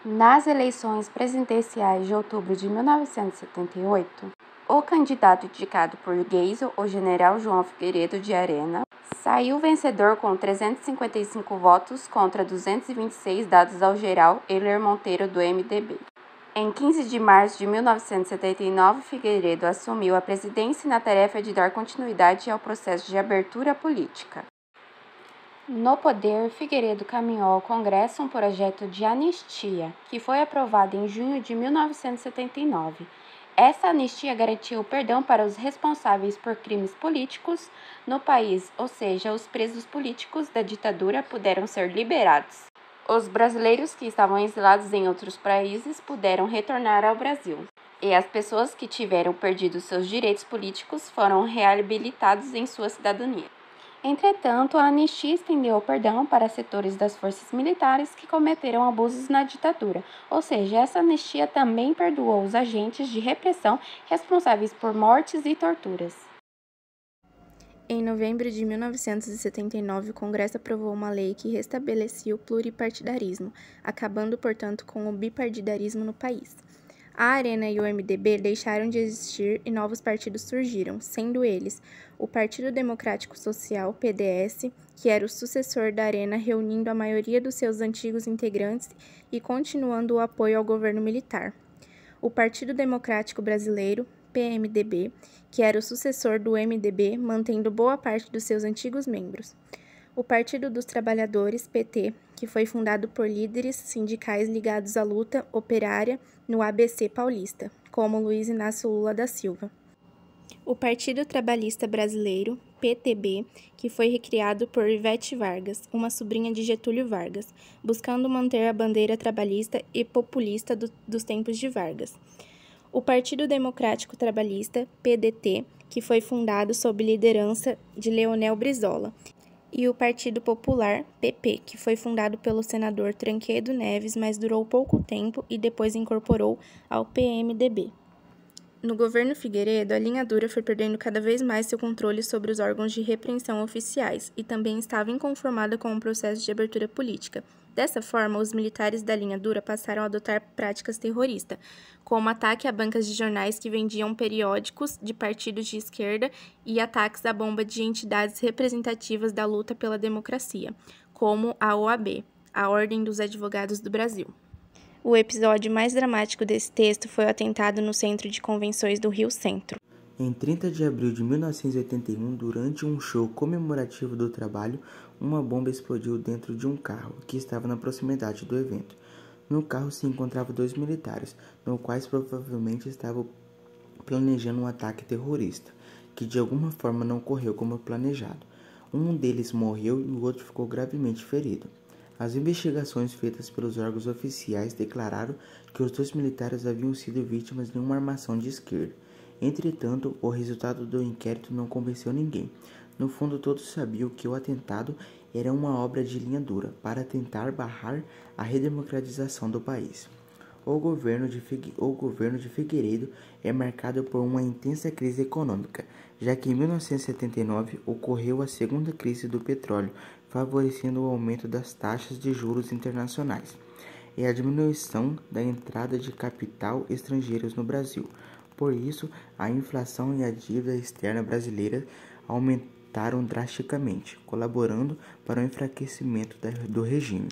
Nas eleições presidenciais de outubro de 1978, o candidato indicado por Geisel, o general João Figueiredo de Arena, saiu vencedor com 355 votos contra 226 dados ao geral Euler Monteiro do MDB. Em 15 de março de 1979, Figueiredo assumiu a presidência na tarefa de dar continuidade ao processo de abertura política. No poder, Figueiredo caminhou ao Congresso um projeto de anistia, que foi aprovado em junho de 1979. Essa anistia garantiu o perdão para os responsáveis por crimes políticos no país, ou seja, os presos políticos da ditadura puderam ser liberados. Os brasileiros que estavam exilados em outros países puderam retornar ao Brasil. E as pessoas que tiveram perdido seus direitos políticos foram reabilitados em sua cidadania. Entretanto, a anistia estendeu o perdão para setores das forças militares que cometeram abusos na ditadura, ou seja, essa anistia também perdoou os agentes de repressão responsáveis por mortes e torturas. Em novembro de 1979, o Congresso aprovou uma lei que restabelecia o pluripartidarismo, acabando, portanto, com o bipartidarismo no país. A Arena e o MDB deixaram de existir e novos partidos surgiram, sendo eles o Partido Democrático Social, PDS, que era o sucessor da Arena, reunindo a maioria dos seus antigos integrantes e continuando o apoio ao governo militar. O Partido Democrático Brasileiro, PMDB, que era o sucessor do MDB, mantendo boa parte dos seus antigos membros. O Partido dos Trabalhadores, PT, que foi fundado por líderes sindicais ligados à luta operária no ABC paulista, como Luiz Inácio Lula da Silva. O Partido Trabalhista Brasileiro, PTB, que foi recriado por Ivete Vargas, uma sobrinha de Getúlio Vargas, buscando manter a bandeira trabalhista e populista dos tempos de Vargas. O Partido Democrático Trabalhista, PDT, que foi fundado sob liderança de Leonel Brizola, e o Partido Popular, PP, que foi fundado pelo senador Tancredo Neves, mas durou pouco tempo e depois incorporou ao PMDB. No governo Figueiredo, a linha dura foi perdendo cada vez mais seu controle sobre os órgãos de repreensão oficiais e também estava inconformada com o processo de abertura política. Dessa forma, os militares da linha dura passaram a adotar práticas terroristas, como ataque a bancas de jornais que vendiam periódicos de partidos de esquerda e ataques à bomba de entidades representativas da luta pela democracia, como a OAB, a Ordem dos Advogados do Brasil. O episódio mais dramático desse texto foi o atentado no Centro de Convenções do Rio Centro. Em 30 de abril de 1981, durante um show comemorativo do trabalho, uma bomba explodiu dentro de um carro que estava na proximidade do evento. No carro se encontravam 2 militares, no quais provavelmente estavam planejando um ataque terrorista, que de alguma forma não ocorreu como planejado. Um deles morreu e o outro ficou gravemente ferido. As investigações feitas pelos órgãos oficiais declararam que os 2 militares haviam sido vítimas de uma armação de esquerda. Entretanto, o resultado do inquérito não convenceu ninguém. No fundo, todos sabiam que o atentado era uma obra de linha dura para tentar barrar a redemocratização do país. O governo de Figueiredo é marcado por uma intensa crise econômica, já que em 1979 ocorreu a segunda crise do petróleo, favorecendo o aumento das taxas de juros internacionais e a diminuição da entrada de capital estrangeiros no Brasil. Por isso, a inflação e a dívida externa brasileira aumentaram drasticamente, colaborando para o enfraquecimento do regime.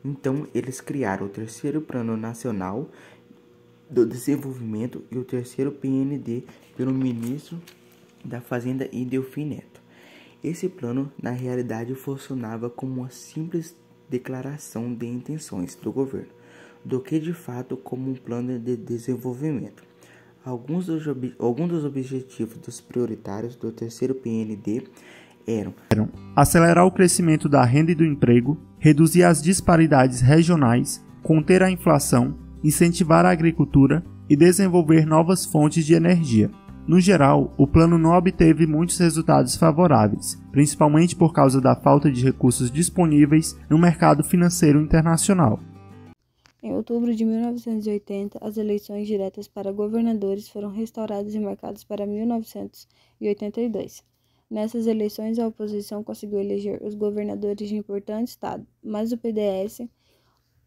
Então, eles criaram o terceiro Plano Nacional do Desenvolvimento e o terceiro PND pelo ministro da Fazenda Idelfim Neto. Esse plano, na realidade, funcionava como uma simples declaração de intenções do governo, do que de fato como um plano de desenvolvimento. Alguns dos objetivos dos prioritários do terceiro PND eram acelerar o crescimento da renda e do emprego, reduzir as disparidades regionais, conter a inflação, incentivar a agricultura e desenvolver novas fontes de energia. No geral, o plano não obteve muitos resultados favoráveis, principalmente por causa da falta de recursos disponíveis no mercado financeiro internacional. Em outubro de 1980, as eleições diretas para governadores foram restauradas e marcadas para 1982. Nessas eleições, a oposição conseguiu eleger os governadores de importantes estados, mas o PDS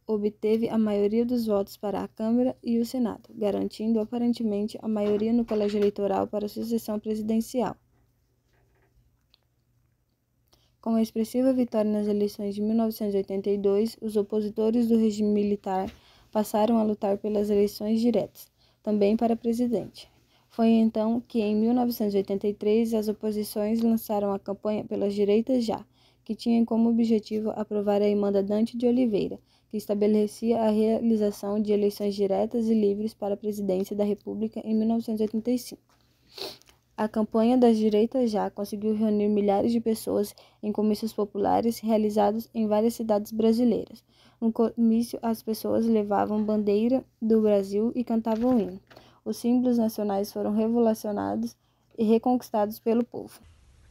obteve a maioria dos votos para a Câmara e o Senado, garantindo aparentemente a maioria no colégio eleitoral para a sucessão presidencial. Com a expressiva vitória nas eleições de 1982, os opositores do regime militar passaram a lutar pelas eleições diretas, também para presidente. Foi então que, em 1983, as oposições lançaram a campanha pelas direitas já, que tinha como objetivo aprovar a Emenda Dante de Oliveira, que estabelecia a realização de eleições diretas e livres para a presidência da República em 1985. A campanha das direitas já conseguiu reunir milhares de pessoas em comícios populares realizados em várias cidades brasileiras. No comício, as pessoas levavam bandeira do Brasil e cantavam o hino. Os símbolos nacionais foram revolucionados e reconquistados pelo povo.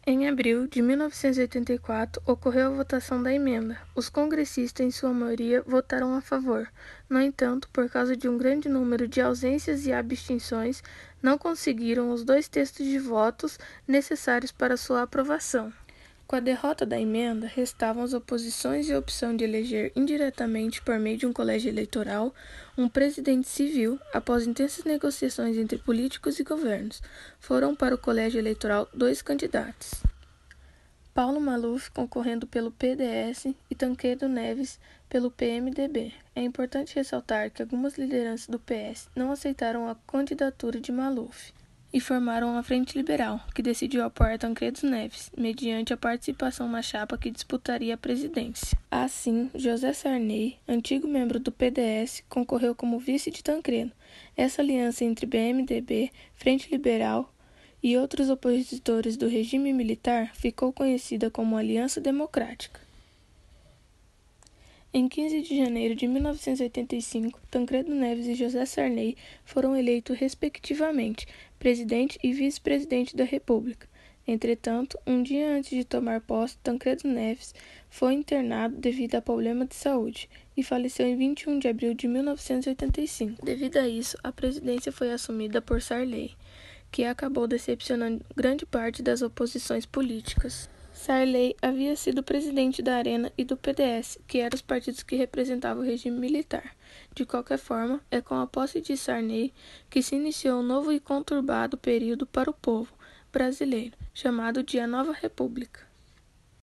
Em abril de 1984, ocorreu a votação da emenda. Os congressistas, em sua maioria, votaram a favor. No entanto, por causa de um grande número de ausências e abstenções, não conseguiram os 2 terços de votos necessários para sua aprovação. Com a derrota da emenda, restavam as oposições e a opção de eleger indiretamente, por meio de um colégio eleitoral, um presidente civil. Após intensas negociações entre políticos e governos, foram para o colégio eleitoral 2 candidatos. Paulo Maluf concorrendo pelo PDS e Tancredo Neves pelo PMDB. É importante ressaltar que algumas lideranças do PS não aceitaram a candidatura de Maluf e formaram a Frente Liberal, que decidiu apoiar Tancredo Neves, mediante a participação na chapa que disputaria a presidência. Assim, José Sarney, antigo membro do PDS, concorreu como vice de Tancredo. Essa aliança entre PMDB, Frente Liberal e outros opositores do regime militar ficou conhecida como Aliança Democrática. Em 15 de janeiro de 1985, Tancredo Neves e José Sarney foram eleitos respectivamente presidente e vice-presidente da República. Entretanto, um dia antes de tomar posse, Tancredo Neves foi internado devido a problema de saúde e faleceu em 21 de abril de 1985. Devido a isso, a presidência foi assumida por Sarney, que acabou decepcionando grande parte das oposições políticas. Sarney havia sido presidente da Arena e do PDS, que eram os partidos que representavam o regime militar. De qualquer forma, é com a posse de Sarney que se iniciou um novo e conturbado período para o povo brasileiro, chamado de a Nova República.